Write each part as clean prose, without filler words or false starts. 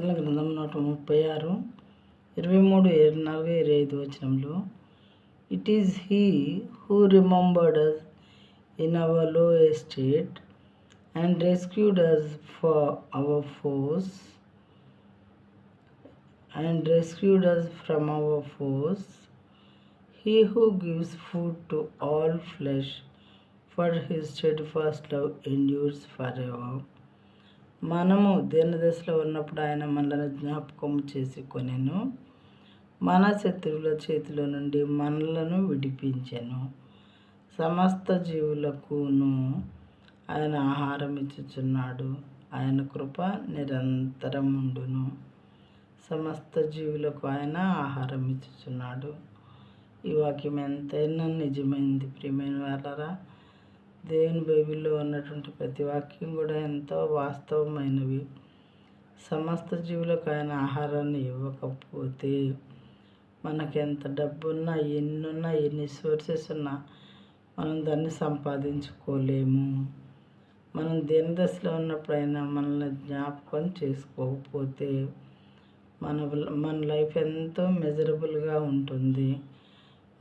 కీర్తనల గ్రంథం 136 23, 24, 25 వచనంలో, it is he who remembered us in our low estate and rescued us from our foes he who gives food to all flesh, for his steadfast love endures forever. మనము దీనదశలో ఉన్నప్పుడు ఆయన మనలను జ్ఞాపకం చేసుకొనెను, మన శత్రువుల చేతిలో నుండి మనలను విడిపించెను. సమస్త జీవులకును ఆయన ఆహారం ఇచ్చుచున్నాడు, ఆయన కృప నిరంతరముండును. సమస్త జీవులకు ఆయన ఆహారం ఇచ్చుచున్నాడు. ఈ వాక్యం ఎంతైనా నిజమైంది ప్రియమైన వాళ్ళరా. దేవుని బైబిల్లో ఉన్నటువంటి ప్రతి వాక్యం కూడా ఎంతో వాస్తవమైనవి. సమస్త జీవులకు ఆయన ఆహారాన్ని ఇవ్వకపోతే మనకి ఎంత డబ్బున్నా, ఎన్ని సోర్సెస్ ఉన్నా మనం దాన్ని సంపాదించుకోలేము. మనం దీనదశలో ఉన్నప్పుడు అయినా మనల్ని జ్ఞాపకం చేసుకోకపోతే మన లైఫ్ ఎంతో మెజరబుల్గా ఉంటుంది.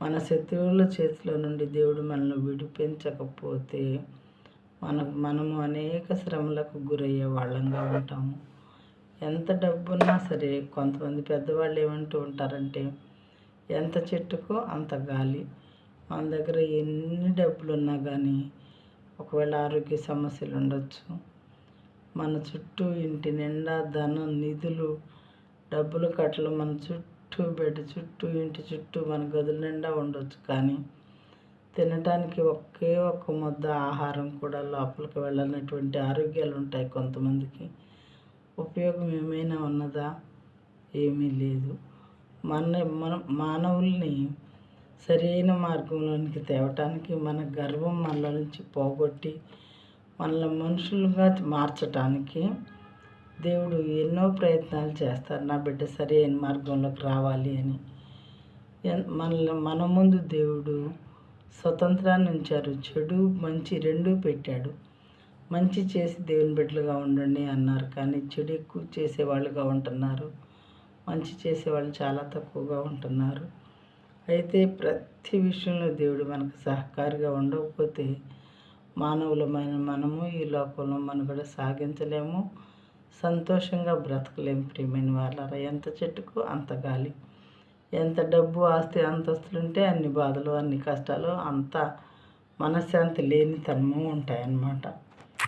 మన శత్రువుల చేతిలో నుండి దేవుడు మనల్ని విడిపించకపోతే మనము అనేక శ్రమలకు గురయ్యే వాళ్ళంగా ఉంటాము. ఎంత డబ్బున్నా సరే, కొంతమంది పెద్దవాళ్ళు ఏమంటూ ఉంటారంటే, ఎంత చెట్టుకో అంత గాలి. మన దగ్గర ఎన్ని డబ్బులు ఉన్నా కానీ ఒకవేళ ఆరోగ్య సమస్యలు ఉండొచ్చు. మన చుట్టూ ఇంటి నిండా ధనం, నిధులు, డబ్బులు కట్టలు మన చుట్టూ, బెడ్ చుట్టూ, ఇంటి చుట్టూ, మన గదుల నిండా ఉండొచ్చు. కానీ తినటానికి ఒకే ఒక్క ముద్ద ఆహారం కూడా లోపలికి వెళ్ళనటువంటి ఆరోగ్యాలు ఉంటాయి కొంతమందికి. ఉపయోగం ఏమైనా ఉన్నదా? ఏమీ లేదు. మన మానవుల్ని సరైన మార్గంలోనికి తేవటానికి, మన గర్వం మనలో నుంచి పోగొట్టి మనల్ని మనుషులుగా మార్చటానికి దేవుడు ఎన్నో ప్రయత్నాలు చేస్తారు, నా బిడ్డ సరైన మార్గంలోకి రావాలి అని. మన ముందు దేవుడు స్వతంత్రాన్ని ఉంచారు. చెడు మంచి రెండూ పెట్టాడు. మంచి చేసి దేవుని బిడ్డలుగా ఉండండి అన్నారు, కానీ చెడు ఎక్కువ చేసేవాళ్ళుగా ఉంటున్నారు. మంచి చేసేవాళ్ళు చాలా తక్కువగా ఉంటున్నారు. అయితే ప్రతి విషయంలో దేవుడు మనకు సహకారిగా ఉండకపోతే మానవులమైన మనము ఈ లోకంలో మనుగడ సాగించలేము, సంతోషంగా బ్రతకలేము ప్రియమైన వాళ్ళారా. ఎంత చెట్టుకు అంత గాలి, ఎంత డబ్బు, ఆస్తి, అంతస్తులుంటే అన్ని బాధలు, అన్ని కష్టాలు, అంత మనశ్శాంతి లేనితనము ఉంటాయన్నమాట.